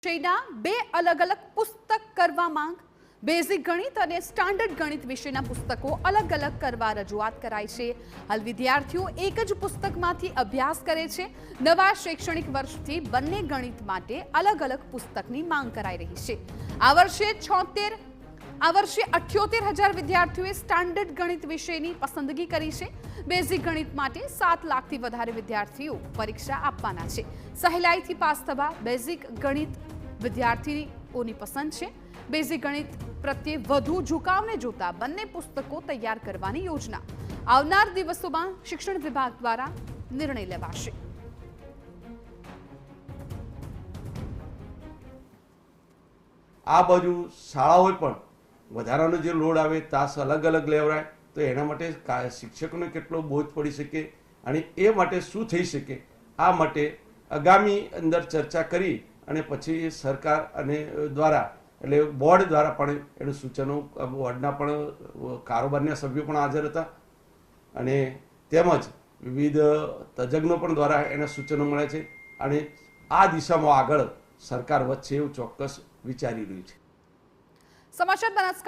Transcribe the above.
વિષયના બે અલગ અલગ પુસ્તક કરવા માંગ બેઝિક ગણિત અને સ્ટાન્ડર્ડ ગણિત વિષયના પુસ્તકો અલગ અલગ કરવા રજૂઆત કરાઈ છે। હાલ વિદ્યાર્થીઓ એક જ પુસ્તકમાંથી અભ્યાસ કરે છે। નવા શૈક્ષણિક વર્ષથી બંને ગણિત માટે અલગ અલગ પુસ્તકની માંગ કરાઈ રહી છે। આ વર્ષે 78,000 વિદ્યાર્થીઓએ સ્ટાન્ડર્ડ ગણિત વિષયની પસંદગી કરી છે। બેઝિક ગણિત માટે 7 લાખથી વધારે વિદ્યાર્થીઓ પરીક્ષા આપવાના છે। સહેલાઈથી પાસ થવા બેઝિક ગણિત વિદ્યાર્થીઓની પસંદ છે। બેઝિક ગણિત પ્રત્યે વધુ ઝુકાવને જોતા બંને પુસ્તકો તૈયાર કરવાની યોજના આવનાર દિવસોમાં શિક્ષણ વિભાગ દ્વારા નિર્ણય લેવાશે। આ બાજુ શાળાઓએ પણ વધારાનો જે લોડ આવે તાસ અલગ અલગ લેવરાય તો એના માટે શિક્ષકોને કેટલો બોજ પડી શકે અને એ માટે શું થઈ શકે આ માટે આગામી અંદર ચર્ચા કરી અને પછી સરકાર અને દ્વારા એટલે બોર્ડ દ્વારા પણ એનું સૂચનો બોર્ડના પણ કારોબારના સભ્યો પણ હાજર હતા અને તેમજ વિવિધ તજજ્ઞો પણ દ્વારા એના સૂચનો મળ્યા છે અને આ દિશામાં આગળ સરકાર વધશે એવું ચોક્કસ વિચારી રહ્યું છે। સમાચાર બનાસકાંઠા